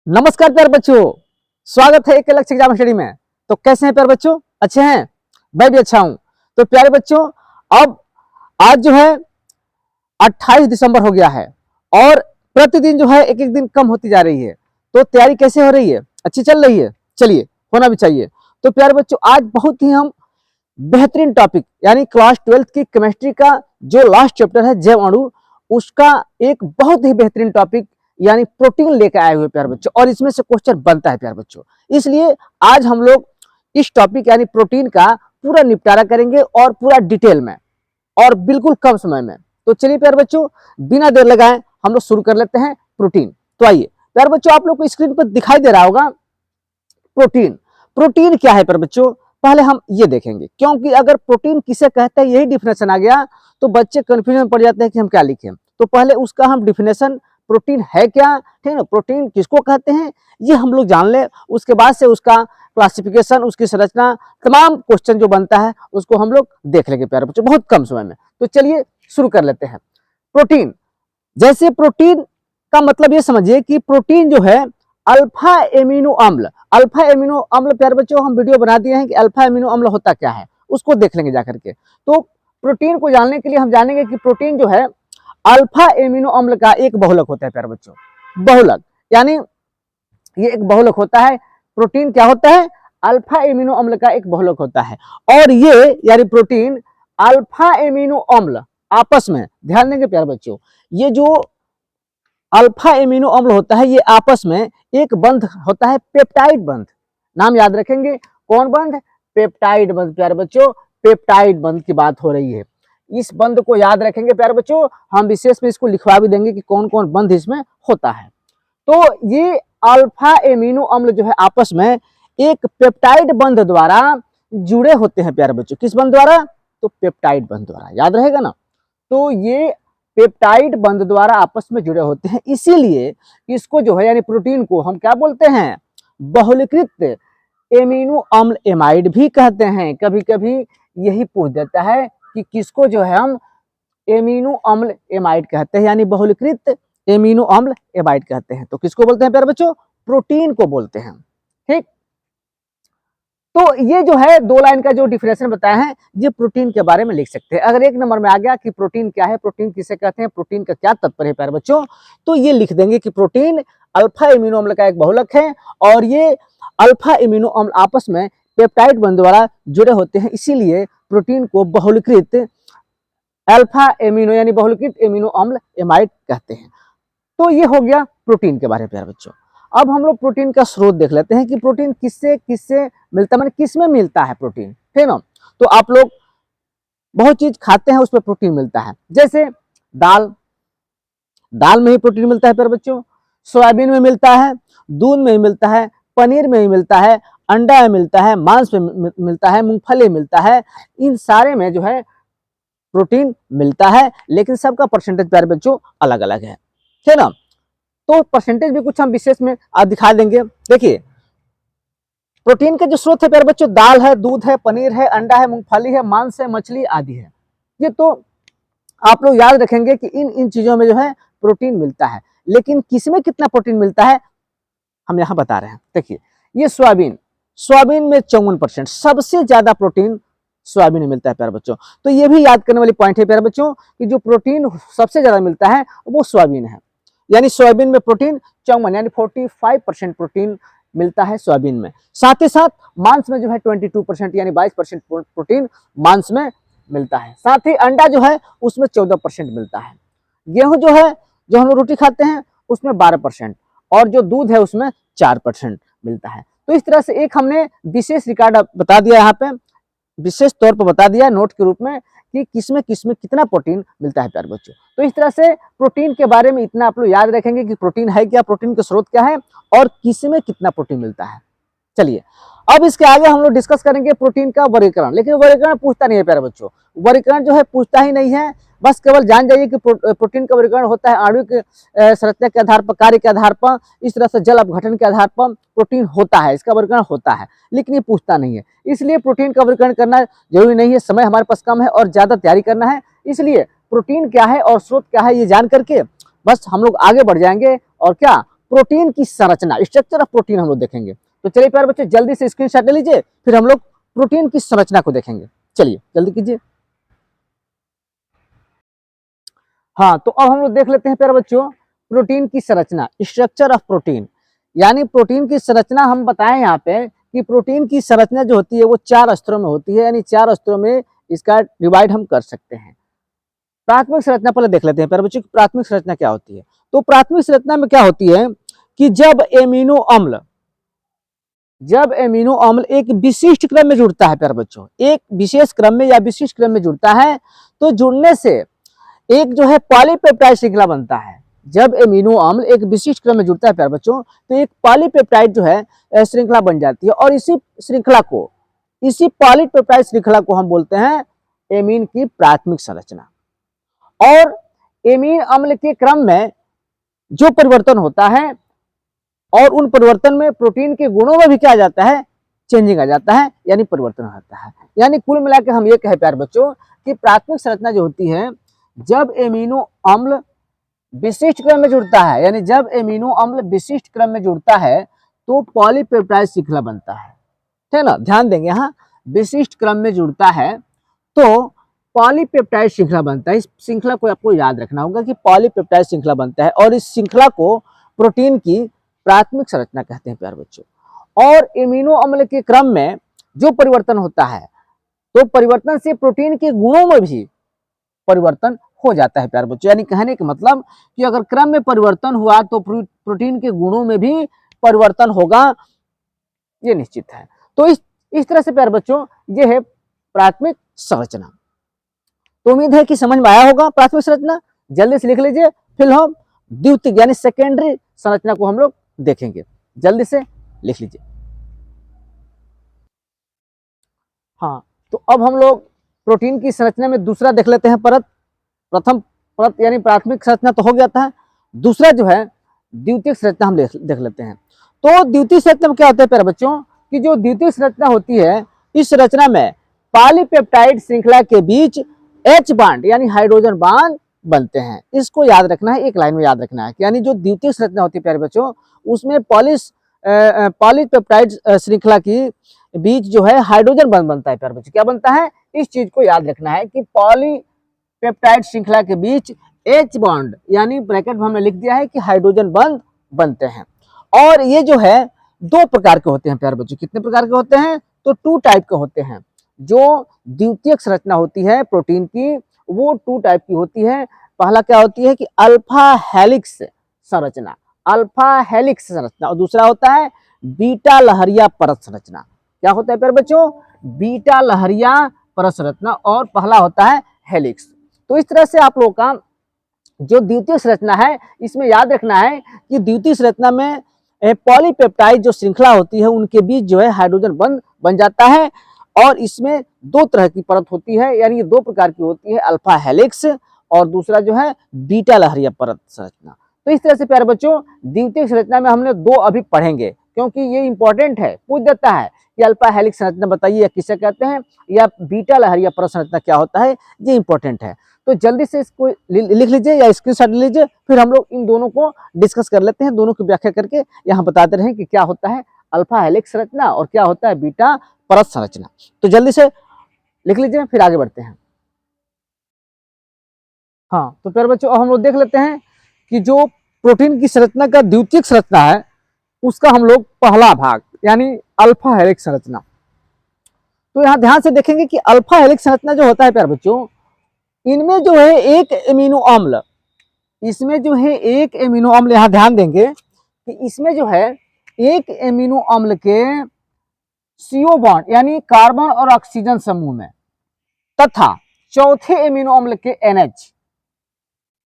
नमस्कार प्यारे बच्चों, स्वागत है एक लक्ष्य एग्जाम स्टडी में। तो कैसे हैं प्यारे बच्चों? अच्छे हैं? मैं भी अच्छा हूं। तो प्यारे बच्चों, अब आज जो है 28 दिसंबर हो गया है और प्रतिदिन जो है एक एक दिन कम होती जा रही है। तो तैयारी कैसे हो रही है? अच्छी चल रही है? चलिए, होना भी चाहिए। तो प्यारे बच्चों, आज बहुत ही हम बेहतरीन टॉपिक यानी क्लास 12th की केमिस्ट्री का जो लास्ट चैप्टर है जैव अणु, उसका एक बहुत ही बेहतरीन टॉपिक यानी प्रोटीन लेकर आए हुए प्यारे बच्चों, और इसमें से क्वेश्चन बनता है प्यारे बच्चों। इसलिए आज हम लोग इस टॉपिक यानी प्रोटीन का पूरा निपटारा करेंगे और पूरा डिटेल में और बिल्कुल कम समय में। तो चलिए प्यारे बच्चों, बिना देर लगाए हम लोग शुरू कर लेते हैं प्रोटीन। तो आइए प्यारे बच्चों, आप लोग को स्क्रीन पर दिखाई दे रहा होगा प्रोटीन। प्रोटीन क्या है प्यारे बच्चों? पहले हम ये देखेंगे, क्योंकि अगर प्रोटीन किसे कहते हैं यही डिफिनेशन आ गया तो बच्चे कंफ्यूजन पड़ जाते हैं कि हम क्या लिखें। तो पहले उसका हम डिफिनेशन, प्रोटीन है क्या, ठीक है, प्रोटीन किसको कहते हैं, ये हम लोग जान ले। उसके बाद से उसका क्लासिफिकेशन, उसकी संरचना, तमाम क्वेश्चन जो बनता है उसको हम लोग देख लेंगे प्यारे बच्चों बहुत कम समय में। तो चलिए शुरू कर लेते हैं। प्रोटीन, जैसे प्रोटीन का मतलब ये समझिए कि प्रोटीन जो है अल्फा एमिनो अम्ल। अल्फा एमिनो अम्ल प्यारे बच्चों हम वीडियो बना दिए हैं कि अल्फा एमिनो अम्ल होता क्या है, उसको देख लेंगे जाकर के। तो प्रोटीन को जानने के लिए हम जानेंगे कि प्रोटीन जो है अल्फा एमिनो अम्ल का एक बहुलक होता है प्यारे बच्चों। बहुलक यानी ये एक बहुलक होता है। प्रोटीन क्या होता है? अल्फा एमिनो अम्ल का एक बहुलक होता है। और ये यानी प्रोटीन अल्फा एमिनो अम्ल आपस में, ध्यान देंगे प्यारे बच्चों, ये जो अल्फा एमिनो अम्ल होता है ये आपस में एक बंध होता है, पेप्टाइड बंध। नाम याद रखेंगे, कौन बंध? पेप्टाइड बंध प्यारे बच्चों, पेप्टाइड बंध की बात हो रही है। इस बंध को याद रखेंगे प्यारे बच्चों, हम विशेष में इसको लिखवा भी देंगे कि कौन कौन बंध इसमें होता है। तो ये अल्फा एमिनो अम्ल जो है आपस में एक पेप्टाइड बंध द्वारा जुड़े होते हैं प्यारे बच्चों। किस बंध द्वारा? तो पेप्टाइड बंध द्वारा, याद रहेगा ना। तो ये पेप्टाइड बंध द्वारा आपस में जुड़े होते हैं, इसीलिए इसको जो है यानी प्रोटीन को हम क्या बोलते हैं? बहुलकृत एमिनो अम्ल एमाइड भी कहते हैं। कभी कभी यही पूछ देता है कि किसको जो है हम एमिनो अम्ल एमाइड कहते हैं, यानी बहुलकृत एमिनो अम्ल एमाइड कहते हैं। तो किसको बोलते हैं प्यारे बच्चों? प्रोटीन को बोलते हैं। ठीक, तो ये जो है दो लाइन का जो डिफिनेशन बताया है ये प्रोटीन के बारे में लिख सकते हैं। अगर एक नंबर में आ गया कि प्रोटीन क्या है, प्रोटीन किसे कहते हैं, प्रोटीन का क्या तात्पर्य है प्यारे बच्चों, तो ये लिख देंगे कि प्रोटीन अल्फा एमिनो अम्ल का एक बहुलक है और ये अल्फा एमिनो अम्ल आपस में पेप्टाइड बंध द्वारा जुड़े होते हैं, इसीलिए प्रोटीन को बहुलकृत अल्फा एमिनो यानी बहुलकृत एमिनो अम्ल एमाइड कहते हैं। तो ये हो गया प्रोटीन के बारे में प्यारे बच्चों। अब हम लोग प्रोटीन का स्रोत देख लेते हैं कि प्रोटीन किससे किससे मिलता है, मतलब किस में मिलता है प्रोटीन, ठीक ना। तो आप लोग बहुत चीज खाते हैं उसमें प्रोटीन मिलता है, जैसे दाल, दाल में ही प्रोटीन मिलता है प्यारे बच्चों, सोयाबीन में मिलता है, दूध में ही मिलता है, पनीर में ही मिलता है, अंडा में मिलता है, मांस में मिलता है, मूंगफली में मिलता है। इन सारे में जो है प्रोटीन मिलता है, लेकिन सबका परसेंटेज प्यारे बच्चों अलग अलग है, ठीक ना। तो परसेंटेज भी कुछ हम विशेष में दिखा देंगे। देखिए, प्रोटीन के जो स्रोत है प्यारे बच्चों, दाल है, दूध है, पनीर है, अंडा है, मूंगफली है, मांस है, मछली आदि है। ये तो आप लोग याद रखेंगे कि इन इन चीजों में जो है प्रोटीन मिलता है, लेकिन किसमें कितना प्रोटीन मिलता है हम यहाँ बता रहे हैं। देखिए, ये सोयाबीन, सोयाबीन में 54%, सबसे ज्यादा प्रोटीन सोयाबीन में मिलता है प्यारे बच्चों। तो ये भी याद करने वाली पॉइंट है प्यारे बच्चों कि जो प्रोटीन सबसे ज्यादा मिलता है वो सोयाबीन है, यानी सोयाबीन में प्रोटीन 54 यानी 45% प्रोटीन मिलता है सोयाबीन में। साथ ही साथ मांस में जो है 22% यानी 22% प्रोटीन मांस में मिलता है। साथ ही अंडा जो है उसमें 14% मिलता है। गेहूं जो है, जो हम लोग रोटी खाते हैं, उसमें 12% और जो दूध है उसमें 4% मिलता है। तो इस तरह से एक हमने विशेष रिकॉर्ड बता दिया, यहाँ पे विशेष तौर पर बता दिया नोट के रूप में कि किसमें किसमें कितना प्रोटीन मिलता है प्यारे बच्चों। तो इस तरह से प्रोटीन के बारे में इतना आप लोग याद रखेंगे कि प्रोटीन है क्या, प्रोटीन के स्रोत क्या है और किसमें कितना प्रोटीन मिलता है। चलिए, अब इसके आगे हम लोग डिस्कस करेंगे प्रोटीन का वर्गीकरण, लेकिन वर्गीकरण पूछता नहीं है प्यारे बच्चों, वर्गीकरण जो है पूछता ही नहीं है। बस केवल जान जाइए कि प्रोटीन का वर्गीकरण होता है आणविक संरचना के आधार पर, कार्य के आधार पर, इस तरह से जल अपघटन के आधार पर प्रोटीन होता है, इसका वर्गीकरण होता है, लेकिन ये पूछता नहीं है। इसलिए प्रोटीन का वर्गीकरण करना जरूरी नहीं है, समय हमारे पास कम है और ज्यादा तैयारी करना है, इसलिए प्रोटीन क्या है और स्रोत क्या है ये जान करके बस हम लोग आगे बढ़ जाएंगे और क्या प्रोटीन की संरचना, स्ट्रक्चर ऑफ प्रोटीन हम लोग देखेंगे। तो चलिए प्यारे बच्चों जल्दी से स्क्रीनशॉट ले लीजिए, फिर हम लोग प्रोटीन की संरचना को देखेंगे। चलिए जल्दी कीजिए। हाँ, तो अब हम लोग देख लेते हैं प्यारे बच्चों प्रोटीन की संरचना, स्ट्रक्चर ऑफ प्रोटीन। यानी प्रोटीन की संरचना हम बताएं यहाँ पे कि प्रोटीन की संरचना जो होती है वो 4 स्तरों में होती है, यानी 4 स्तरों में इसका डिवाइड हम कर सकते हैं। प्राथमिक संरचना पहले देख लेते हैं प्यारे बच्चों, प्राथमिक संरचना क्या होती है। तो प्राथमिक संरचना में क्या होती है कि जब एमिनो अम्ल एक विशिष्ट क्रम में जुड़ता है प्यारे बच्चों, एक विशेष क्रम में या विशिष्ट क्रम में जुड़ता है, तो जुड़ने से एक जो है पॉलीपेप्टाइड श्रृंखला बनता है। जब एमिनो अम्ल एक विशिष्ट क्रम में जुड़ता है प्यारे बच्चों, तो एक पॉलीपेप्टाइड जो है श्रृंखला बन जाती है, और इसी पॉलीपेप्टाइड श्रृंखला को हम बोलते हैं एमीन की प्राथमिक संरचना। और एमीन अम्ल के क्रम में जो परिवर्तन होता है, और उन परिवर्तन में प्रोटीन के गुणों में भी क्या आ जाता है, चेंजिंग आ जाता है, यानी परिवर्तन आता है। यानी कुल मिलाकर हम ये कहें प्यारे बच्चों कि प्राथमिक संरचना जो होती है, जब एमिनो अम्ल विशिष्ट क्रम में जुड़ता है, यानी जब एमिनो अम्ल विशिष्ट क्रम में जुड़ता है तो पॉलीपेप्टाइड श्रृंखला बनता है, ठीक ना। ध्यान देंगे, यहाँ विशिष्ट क्रम में जुड़ता है तो पॉलीपेप्टाइड श्रृंखला बनता है। इस श्रृंखला को आपको याद रखना होगा कि पॉलीपेप्टाइड श्रृंखला बनता है, और इस श्रृंखला को प्रोटीन की प्राथमिक संरचना कहते हैं प्यारे बच्चों। और एमिनो अम्ल के क्रम में जो परिवर्तन होता है, तो परिवर्तन से प्रोटीन के गुणों में भी परिवर्तन हो जाता है प्यारे बच्चों। यानी कहने का मतलब कि अगर क्रम में परिवर्तन हुआ तो प्रोटीन के गुणों में भी परिवर्तन होगा, ये निश्चित है। तो इस तरह से प्यारे बच्चों ये है प्राथमिक संरचना। तो उम्मीद है कि समझ में आया होगा प्राथमिक संरचना। जल्दी से लिख लीजिए, फिर हम द्वितीयक यानी सेकेंडरी संरचना को हम लोग देखेंगे। जल्दी से लिख लीजिए। हाँ, तो अब हम लोग प्रोटीन की संरचना में दूसरा देख लेते हैं परत। प्रथम परत यानी प्राथमिक संरचना तो हो गया था, दूसरा जो है द्वितीयक संरचना हम देख लेते हैं। तो द्वितीयक संरचना में क्या होता है प्यारे बच्चों कि जो द्वितीयक संरचना होती है, इस संरचना में पॉलीपेप्टाइड श्रृंखला के बीच H बॉन्ड यानी हाइड्रोजन बॉन्ड बनते हैं। इसको याद रखना है, एक लाइन में याद रखना है कि यानी जो द्वितीयक संरचना होती है प्यारे बच्चों, उसमें पॉलीपेप्टाइड श्रृंखला की बीच जो है हाइड्रोजन बॉन्ड बनता है प्यारे बच्चों। क्या बनता है, इस चीज को याद रखना है कि पॉलीपेप्टाइड श्रृंखला के बीच H बॉन्ड यानी ब्रैकेट में हमने लिख दिया है कि हाइड्रोजन बॉन्ड बनते हैं। और ये जो है 2 प्रकार के होते हैं प्यारे बच्चों। कितने प्रकार के होते हैं, तो 2 टाइप के होते हैं। जो द्वितीयक संरचना होती है प्रोटीन की, वो 2 टाइप की होती है। पहला क्या होती है कि अल्फा हेलिक्स संरचना, अल्फा हेलिक्स संरचना, और दूसरा होता है बीटा लहरिया परत संरचना। क्या होता है प्यारे बच्चों, बीटा लहरिया परत संरचना, और पहला होता है हेलिक्स। तो इस तरह से आप लोगों का जो द्वितीय संरचना है, इसमें याद रखना है कि द्वितीय संरचना में पॉलीपेप्टाइड जो श्रृंखला होती है उनके बीच जो है हाइड्रोजन बॉन्ड बन जाता है, और इसमें 2 तरह की परत होती है, यानी ये 2 प्रकार की होती है, अल्फा हेलिक्स और दूसरा जो है बीटा लहरिया परत संरचना। तो इस तरह से प्यारे बच्चों द्वितीय संरचना में हमने 2 अभी पढ़ेंगे, क्योंकि ये इंपॉर्टेंट है, पूछ देता है कि अल्फा हेलिक्स संरचना बताइए किसे कहते हैं, या बीटा लहरिया परत संरचना क्या होता है, ये इंपॉर्टेंट है। तो जल्दी से इसको लिख लीजिए या स्क्रीनशॉट ले लीजिए, फिर हम लोग इन दोनों को डिस्कस कर लेते हैं, दोनों की व्याख्या करके यहाँ बताते रहे कि क्या होता है अल्फा हेलिक्स संरचना और क्या होता है बीटा परत संरचना। तो जल्दी से लिख लीजिए, फिर आगे बढ़ते हैं। हाँ, तो प्यारे बच्चों अब हम लोग देख लेते हैं कि जो प्रोटीन की संरचना का द्वितीयक संरचना है, उसका हम लोग पहला भाग यानी अल्फा हेलिक्स संरचना। तो यहाँ ध्यान से देखेंगे कि अल्फा हेलिक्स संरचना जो होता है प्यारे बच्चों, इनमें जो है एक एमिनो अम्ल, इसमें जो है एक एमिनो अम्ल, यहाँ ध्यान देंगे कि इसमें जो है एक एमिनो अम्ल के CO बॉन्ड यानी कार्बन और ऑक्सीजन समूह में तथा चौथे एमिनो अम्ल के NH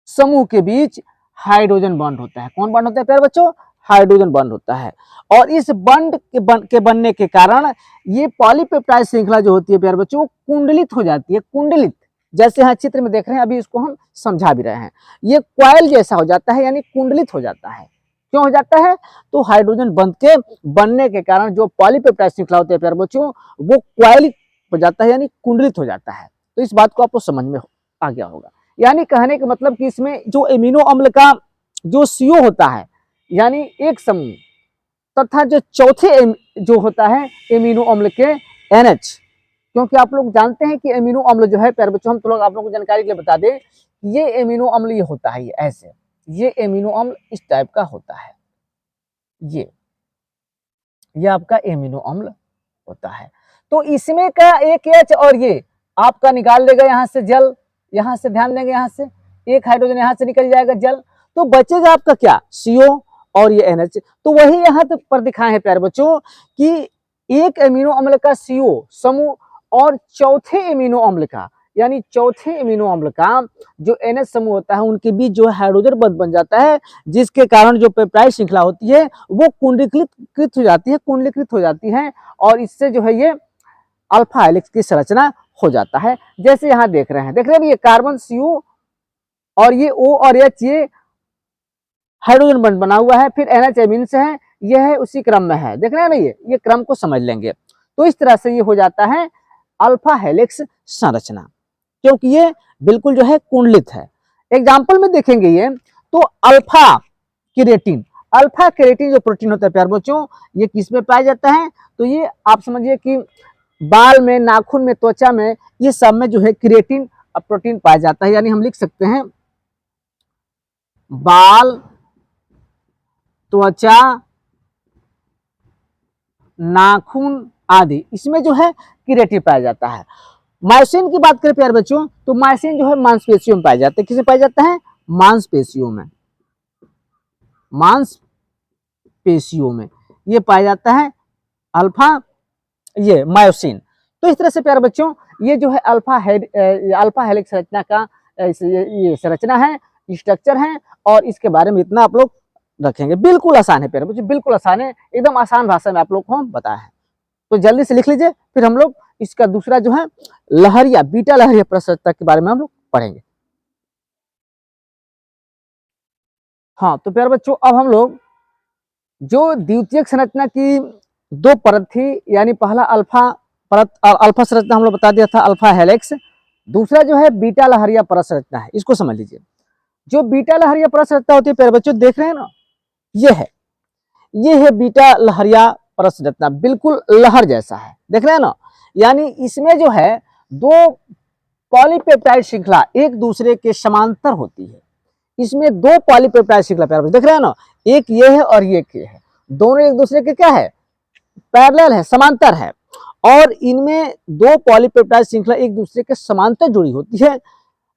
समूह के बीच हाइड्रोजन बॉन्ड होता है। कौन बॉन्ड होता है प्यारे बच्चों, हाइड्रोजन बॉन्ड होता है। और इस बॉन्ड के बनने के कारण ये पॉलीपेप्टाइड श्रृंखला जो होती है प्यारे बच्चों, कुंडलित हो जाती है। कुंडलित, जैसे यहाँ चित्र में देख रहे हैं, अभी इसको हम समझा भी रहे हैं, ये क्वाइल जैसा हो जाता है, यानी कुंडलित हो जाता है। क्यों हो जाता है, तो हाइड्रोजन बॉन्ड के बनने के कारण जो पॉलीपेप्टाइड श्रृंखला होती है प्यारे बच्चों, वो क्वाइल हो जाता है, यानी कुंडलित हो जाता है। तो इस बात को आपको समझ में आ गया होगा। यानी कहने का मतलब कि इसमें जो एमिनो अम्ल का जो CO होता है, यानी एक समूह, तथा जो चौथे जो होता है एमिनो अम्ल के NH, क्योंकि आप लोग जानते हैं कि एमिनो अम्ल जो है प्यारे बच्चों, हम तो लोग आप लोगों को जानकारी के लिए बता दें, ये एमिनो अम्ल ये होता है, ये ऐसे, ये एमिनो अम्ल इस टाइप का होता है, ये आपका एमिनो अम्ल होता है। तो इसमें का एक H और ये आपका निकाल देगा यहाँ से जल, यहाँ से ध्यान देंगे, यहाँ से एक हाइड्रोजन यहाँ से निकल जाएगा जल, तो बचेगा आपका क्या CO और ये NH। तो वही यहाँ पर दिखाए हैं प्यारे बच्चों कि एक एमिनो अम्ल का CO समूह और चौथे एमिनो अम्ल का, यानी चौथे एमिनो अम्ल का जो NH समूह होता है, उनके बीच जो हाइड्रोजन बंध बन जाता है, जिसके कारण जो पेप्टाइड श्रृंखला होती है वो कुंडलीकृत हो जाती है, कुंडलीकृत हो जाती है, और इससे जो है ये अल्फा हेलिक्स की संरचना हो जाता है। जैसे यहाँ देख रहे हैं ये कार्बन CO और ये O और H, ये हाइड्रोजन बंध बना हुआ है, फिर NH एमीन से है, यह है उसी क्रम में है, देख रहे हैं ना, ये क्रम को समझ लेंगे। तो इस तरह से ये हो जाता है अल्फा हेलिक्स संरचना, क्योंकि ये बिल्कुल जो है कुंडलित है। एग्जाम्पल में देखेंगे ये, तो अल्फा केरेटिन जो प्रोटीन होता है प्यारे बच्चों, ये किस में पाया जाता है, तो ये आप समझिए कि बाल में, नाखून में, त्वचा में, ये सब में जो है क्रिएटिन प्रोटीन पाया जाता है। यानी हम लिख सकते हैं बाल, त्वचा, नाखून आदि, इसमें जो है क्रिएटिन पाया जाता है। मायोसिन की बात करें प्यारे बच्चों, तो मायोसिन जो है मांसपेशियों में पाया जाता है। किसमें पाया जाता है, मांसपेशियों में, मांसपेशियों में ये पाया जाता है अल्फा, ये मायोसिन। तो इस तरह से प्यारे बच्चों ये जो है अल्फा हेलिक्स संरचना का ये संरचना है, स्ट्रक्चर है, और इसके बारे में इतना आप लोग रखेंगे। बिल्कुल आसान है प्यारे बच्चों, बिल्कुल आसान है, एकदम आसान भाषा में आप लोग को हम बताए हैं। तो जल्दी से लिख लीजिए, फिर हम लोग इसका दूसरा जो है लहरिया, बीटा लहरिया प्रसंरचना के बारे में हम लोग पढ़ेंगे। हाँ, तो प्यारे बच्चों अब हम लोग जो द्वितीयक संरचना की दो परत थी, यानी पहला अल्फा परत, अल्फा संरचना हम लोग बता दिया था, अल्फा हेलिक्स, दूसरा जो है बीटा लहरिया परत संरचना है। इसको समझ लीजिए, जो बीटा लहरिया परत संरचना होती है प्यारे बच्चों, देख रहे हैं ना, ये है बीटा लहरिया परत संरचना, बिल्कुल लहर जैसा है, देख रहे हैं ना। यानी इसमें जो है दो पॉलीपेप्टाइड श्रृंखला एक दूसरे के समांतर होती है। इसमें दो पॉलीपेप्टाइड श्रृंखला प्यारे बच्चों, देख रहे हैं ना, एक ये है और ये है, दोनों एक दूसरे के क्या है, पैरेलल है, समांतर है, और इनमें दो पॉलीपेप्टाइड श्रृंखला एक दूसरे के समांतर जुड़ी होती है,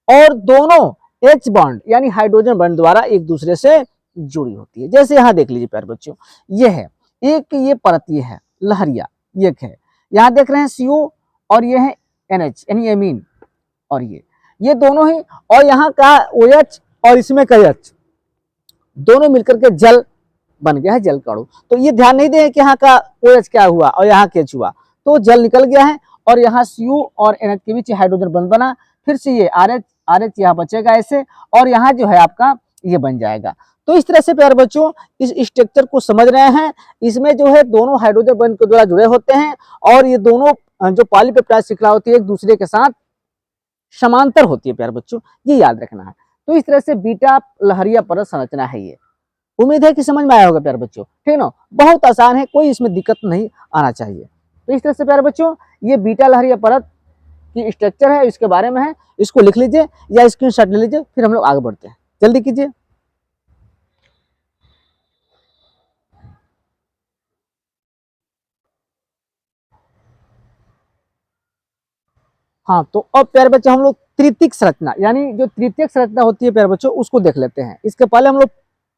और दोनों H बॉन्ड यानी हाइड्रोजन बॉन्ड द्वारा एक दूसरे से जुड़ी होती है। जैसे यहाँ देख लीजिए प्यारे बच्चों, ये है एक, ये परत ये है लहरिया, ये है, यहाँ देख रहे हैं CO और ये है NH यानी एमीन, और ये दोनों ही, और यहाँ का OH और इसमें का H, दोनों मिलकर के जल बन गया है, जल का अणु। तो ये ध्यान नहीं दें कि यहाँ का OH क्या हुआ और यहाँ का H हुआ, तो जल निकल गया है, और यहाँ CO और NH के बीच हाइड्रोजन बंध बना, फिर से ये RH यहाँ बचेगा ऐसे, और यहाँ जो है आपका ये बन जाएगा। तो इस तरह से प्यारे बच्चों इस स्ट्रक्चर को समझ रहे हैं, इसमें जो है दोनों हाइड्रोजन बंध के द्वारा जुड़े होते हैं, और ये दोनों जो पॉलीपेप्टाइड श्रृंखला होती है एक दूसरे के साथ समांतर होती है प्यारे बच्चों, ये याद रखना है। तो इस तरह से बीटा लहरिया परत संरचना है ये। उम्मीद है कि समझ में आया होगा प्यारे बच्चों, ठीक ना, बहुत आसान है, कोई इसमें दिक्कत नहीं आना चाहिए। तो इस तरह से प्यारे बच्चों ये बीटा लहरिया परत की स्ट्रक्चर है, इसके बारे में है, इसको लिख लीजिए या स्क्रीनशॉट ले लीजिए, फिर हम लोग आगे बढ़ते हैं, जल्दी कीजिए। हाँ, तो अब प्यारे बच्चों हम लोग तृतीयक संरचना, यानी जो तृतीयक संरचना होती है प्यारे बच्चों, उसको देख लेते हैं। इसके पहले हम लोग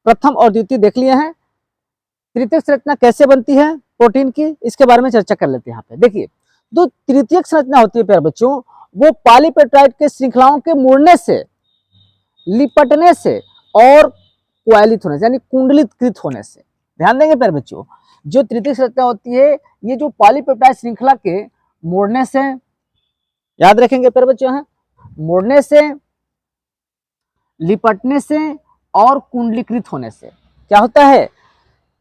प्रथम और द्वितीय देख लिए हैं। तृतीयक संरचना कैसे बनती है प्रोटीन की, इसके बारे में चर्चा कर लेते हैं। यहाँ पे देखिए, जो तृतीयक संरचना होती है प्यारे बच्चों, वो पॉलीपेप्टाइड के श्रृंखलाओं के मुड़ने से, लिपटने से और क्वालित होने से, यानी कुंडलित होने से, ध्यान देंगे प्यारे बच्चों, जो तृतीयक संरचना होती है ये जो पॉलीपेप्टाइड श्रृंखला के मुड़ने से, याद रखेंगे प्यारे बच्चों, यहाँ मुड़ने से, लिपटने से और कुंडलीकृत होने से क्या होता है,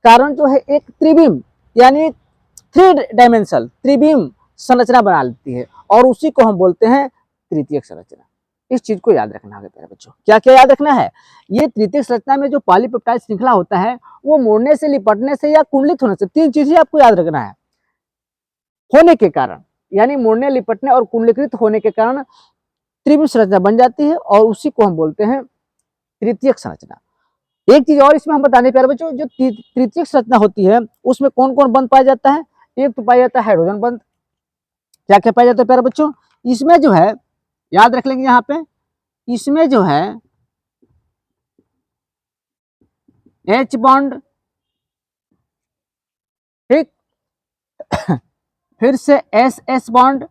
कारण जो है एक त्रिविम यानी 3 डायमेंशनल त्रिविम संरचना बना लेती है, और उसी को हम बोलते हैं तृतीयक संरचना। इस चीज को याद रखना है प्यारे बच्चों। क्या क्या याद रखना है? ये तृतीयक संरचना में जो पॉलीपेप्टाइड श्रृंखला होता है वो मुड़ने से, लिपटने से या कुंडलित होने से, तीन चीजें आपको याद रखना है। होने के कारण, यानी मुड़ने, लिपटने और कुंडलीकृत होने के कारण त्रिभुज संरचना बन जाती है और उसी को हम बोलते हैं तृतीयक संरचना। एक चीज और इसमें हम बताने प्यारे बच्चों, जो तृतीयक संरचना होती है उसमें कौन कौन बंध पाया जाता है? एक तो पाया जाता है हाइड्रोजन बंध। क्या क्या पाया जाता है प्यारे बच्चों? इसमें जो है, याद रख लेंगे यहाँ पे, इसमें जो है H बॉन्ड, ठीक, फिर से SS बॉन्ड,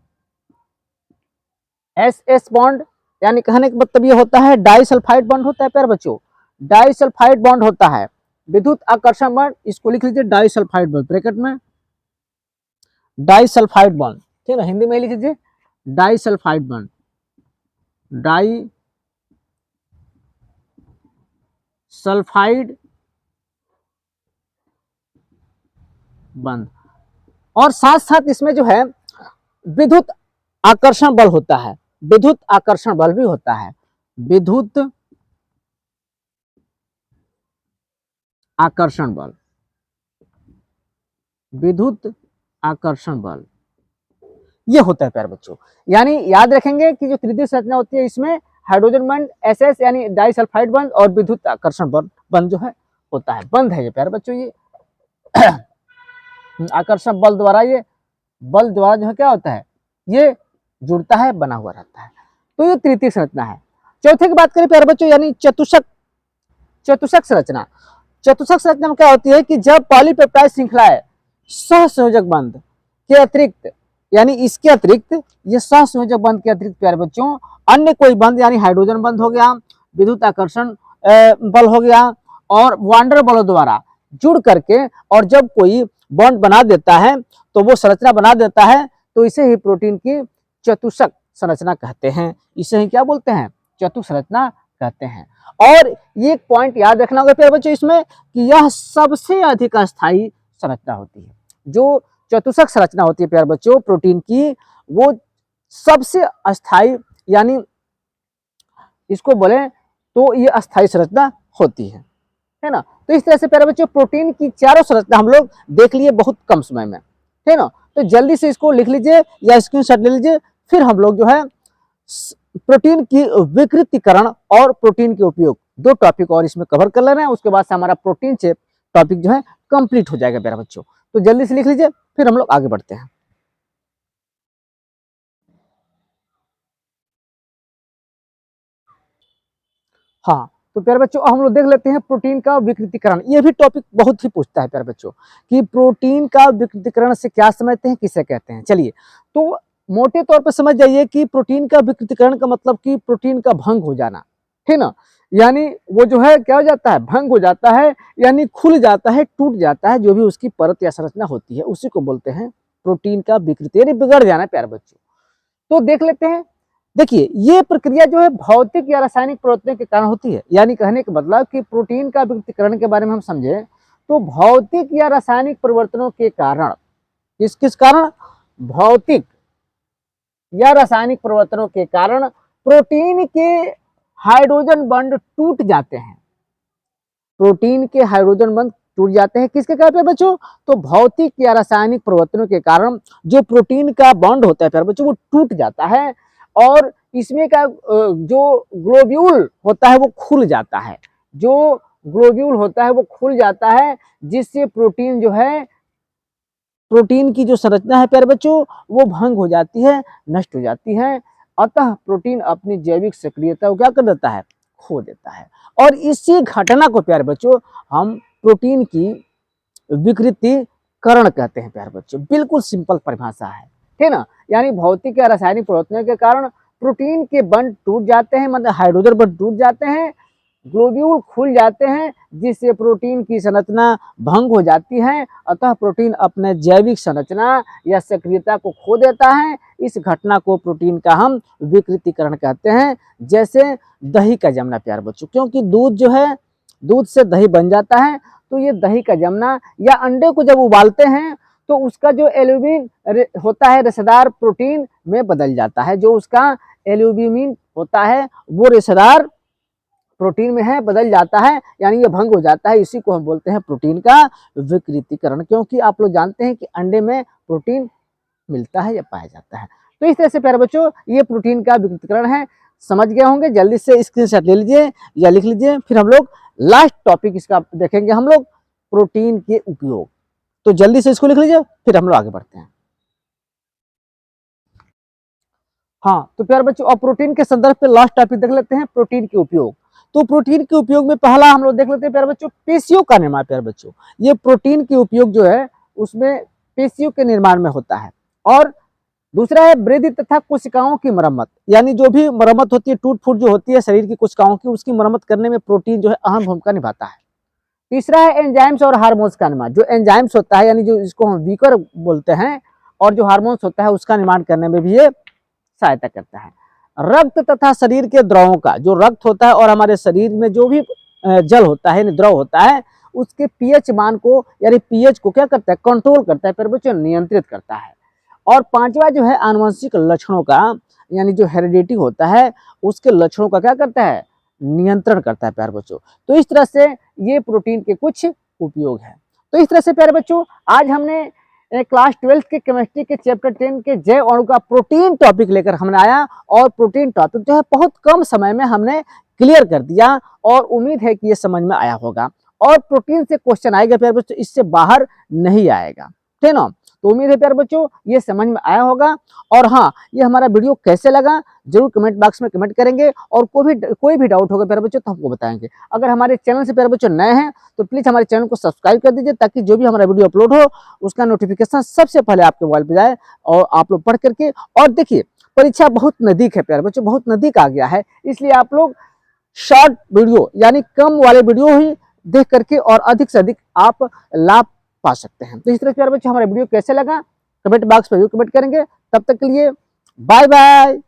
SS बॉन्ड, यानी कहने का मतलब ये होता है डाइसल्फाइड बॉन्ड होता है प्यारे बच्चों, डाइसल्फाइड बॉन्ड होता है। विद्युत आकर्षण बॉन्ड, इसको लिख लीजिए डाइसल्फाइड बॉन्ड, ब्रैकेट में डाइसल्फाइड बॉन्ड, ठीक है, हिंदी में लिख लीजिए डाइसल्फाइड बॉन्ड, डाइसल्फाइड बंध। और साथ साथ इसमें जो है विद्युत आकर्षण बल होता है, विद्युत आकर्षण बल भी होता है, विद्युत आकर्षण बल, विद्युत आकर्षण बल ये होता है प्यारे बच्चों। यानी याद रखेंगे कि जो तृतीय संरचना होती है इसमें हाइड्रोजन बंध, SS यानी डाइसल्फाइड बंध और विद्युत आकर्षण बंध जो है होता है, बंध है ये प्यारे बच्चों। ये आकर्षण बल द्वारा, ये बल द्वारा जो है क्या होता है, ये जुड़ता है, बना हुआ रहता है। तो ये तृतीय संरचना है। चौथे की बात करें प्यारे बच्चों, यानी चतुष्क, चतुष्क संरचना। चतुष्क संरचना में क्या होती है कि जब पॉलीपेप्टाइड श्रृंखलाएं सहसंयोजक बंध के अतिरिक्त, यानी इसके अतिरिक्त, ये सहसंयोजक बंध के अतिरिक्त प्यारे बच्चों अन्य कोई बंध, यानी हाइड्रोजन बंध हो गया, विद्युत आकर्षण बल हो गया और वांडर बलों द्वारा जुड़ करके और जब कोई बॉन्ड बना देता है तो वो संरचना बना देता है, तो इसे ही प्रोटीन की चतुष्क संरचना कहते हैं। इसे ही क्या बोलते हैं? चतुष्क संरचना कहते हैं। और ये पॉइंट याद रखना होगा प्यारे बच्चों इसमें कि यह सबसे अधिक अस्थायी संरचना होती है। जो चतुष्क संरचना होती है प्यारे बच्चों प्रोटीन की, वो सबसे अस्थायी, यानी इसको बोले तो ये अस्थायी संरचना होती है ना। तो इस तरह से प्यारे बच्चों प्रोटीन की चारों संरचना हम लोग देख लिए बहुत कम समय में, है ना। तो जल्दी से इसको लिख लीजिए या स्क्रीनशॉट ले लीजिए, फिर हम लोग जो है प्रोटीन की विकृतीकरण और प्रोटीन के उपयोग, दो टॉपिक और इसमें कवर कर लेना है। उसके बाद से हमारा प्रोटीन से टॉपिक जो है कंप्लीट हो जाएगा प्यारे बच्चों। तो जल्दी से लिख लीजिए, फिर हम लोग आगे बढ़ते हैं। हाँ, तो प्यारे बच्चों हम लोग देख लेते हैं प्रोटीन का विकृतीकरण। ये भी टॉपिक बहुत ही पूछता है प्यारे बच्चों कि प्रोटीन का विकृतीकरण से क्या समझते हैं, किसे कहते हैं। चलिए, तो मोटे तौर पर समझ जाइए कि प्रोटीन का विकृतीकरण का मतलब कि प्रोटीन का भंग हो जाना, ठीक ना। यानी वो जो है क्या हो जाता है, भंग हो जाता है, यानी खुल जाता है, टूट जाता है, जो भी उसकी परत या संरचना होती है उसी को बोलते हैं प्रोटीन का विकृति, यानी बिगड़ जाना प्यारे बच्चों। तो देख लेते हैं। देखिए, ये प्रक्रिया जो है भौतिक या रासायनिक परिवर्तनों के कारण होती है। यानी कहने का मतलब कि प्रोटीन का विकृतीकरण के बारे में हम समझे तो भौतिक या रासायनिक परिवर्तनों के कारण, किस किस कारण, भौतिक या रासायनिक परिवर्तनों के कारण प्रोटीन के हाइड्रोजन बंध टूट जाते हैं। प्रोटीन के हाइड्रोजन बंध टूट जाते हैं किसके कारण पे बच्चों? तो भौतिक या रासायनिक परिवर्तनों के कारण जो प्रोटीन का बॉन्ड होता है प्यारे बच्चों वो टूट जाता है और इसमें का जो ग्लोब्यूल होता है वो खुल जाता है, जो ग्लोब्यूल होता है वो खुल जाता है, जिससे प्रोटीन जो है, प्रोटीन की जो संरचना है प्यारे बच्चों वो भंग हो जाती है, नष्ट हो जाती है। अतः प्रोटीन अपनी जैविक सक्रियता को क्या कर देता है, खो देता है। और इसी घटना को प्यारे बच्चों हम प्रोटीन की विकृतीकरण कहते हैं प्यारे बच्चों। बिल्कुल सिंपल परिभाषा है, ठीक ना। यानी भौतिक या रासायनिक परिवर्तनों के कारण प्रोटीन के बंध टूट जाते हैं, मतलब हाइड्रोजन बंध टूट जाते हैं, ग्लोब्यूल खुल जाते हैं, जिससे प्रोटीन की संरचना भंग हो जाती है। अतः प्रोटीन अपने जैविक संरचना या सक्रियता को खो देता है। इस घटना को प्रोटीन का हम विकृतीकरण कहते हैं। जैसे दही का जमना प्यारे बच्चों, क्योंकि दूध जो है, दूध से दही बन जाता है, तो ये दही का जमना, या अंडे को जब उबालते हैं तो उसका जो एल्ब्यूमिन होता है रेशेदार प्रोटीन में बदल जाता है, जो उसका एल्ब्यूमिन होता है वो रेशेदार प्रोटीन में है बदल जाता है, यानी ये भंग हो जाता है। इसी को हम बोलते हैं प्रोटीन का विकृतीकरण, क्योंकि आप लोग जानते हैं कि अंडे में प्रोटीन मिलता है या पाया जाता है। तो इस तरह से प्यारे बच्चों ये प्रोटीन का विकृतीकरण है। समझ गए होंगे, जल्दी से स्क्रीनशॉट ले लीजिए या लिख लीजिए। फिर हम लोग लास्ट टॉपिक इसका देखेंगे हम लोग, प्रोटीन के उपयोग। तो जल्दी से इसको लिख लीजिए, फिर हम लोग आगे बढ़ते हैं। हाँ तो प्यारे बच्चों, अब प्रोटीन के संदर्भ पे लास्ट टॉपिक देख लेते हैं, प्रोटीन के उपयोग। तो प्रोटीन के उपयोग में पहला हम लोग देख लेते हैं प्यारे बच्चों, पेशियों का निर्माण। प्यारे बच्चों ये प्रोटीन के उपयोग जो है उसमें पेशियों के निर्माण में होता है। और दूसरा है वृद्धि तथा कोशिकाओं की मरम्मत, यानी जो भी मरम्मत होती है, टूट फूट जो होती है शरीर की कोशिकाओं की, उसकी मरम्मत करने में प्रोटीन जो है अहम भूमिका निभाता है। तीसरा है एंजाइम्स और हार्मोन्स का निर्माण। जो एंजाइम्स होता है यानी जो इसको हम वीकर बोलते हैं, और जो हार्मोन्स होता है उसका निर्माण करने में भी ये सहायता करता है। रक्त तथा शरीर के द्रवों का, जो रक्त होता है और हमारे शरीर में जो भी जल होता है, द्रव होता है, उसके पीएच मान को यानी पीएच को क्या करता है, कंट्रोल करता है, फिर बच्चों नियंत्रित करता है। और पांचवा जो है आनुवंशिक लक्षणों का, यानी जो हेरिडिटी होता है उसके लक्षणों का क्या करता है, नियंत्रण करता है प्यारे बच्चों। तो इस तरह से ये प्रोटीन के कुछ उपयोग है। तो इस तरह से प्यारे बच्चों आज हमने क्लास 12 के केमिस्ट्री के चैप्टर 10 के जैव अणु का प्रोटीन टॉपिक लेकर हमने आया, और प्रोटीन टॉपिक जो है बहुत कम समय में हमने क्लियर कर दिया, और उम्मीद है कि ये समझ में आया होगा। और प्रोटीन से क्वेश्चन आएगा प्यारे बच्चों, इससे बाहर नहीं आएगा, ठीक ना। तो उम्मीद है प्यारे बच्चों ये समझ में आया होगा। और हाँ, ये हमारा वीडियो कैसे लगा जरूर कमेंट बॉक्स में कमेंट करेंगे, और कोई भी डाउट होगा प्यारे बच्चों तो हमको बताएंगे। अगर हमारे चैनल से प्यारे बच्चों नए हैं तो प्लीज हमारे चैनल को सब्सक्राइब कर दीजिए, ताकि जो भी हमारा वीडियो अपलोड हो उसका नोटिफिकेशन सबसे पहले आपके मोबाइल पे जाए, और आप लोग पढ़ करके। और देखिए परीक्षा बहुत नजदीक है प्यारे बच्चों, बहुत नजदीक आ गया है, इसलिए आप लोग शॉर्ट वीडियो यानी कम वाले वीडियो ही देख करके और अधिक से अधिक आप लाभ पा सकते हैं। तो इस तरह प्यारे बच्चों हमारा वीडियो कैसे लगा कमेंट बॉक्स में जरूर कमेंट करेंगे। तब तक के लिए बाय बाय।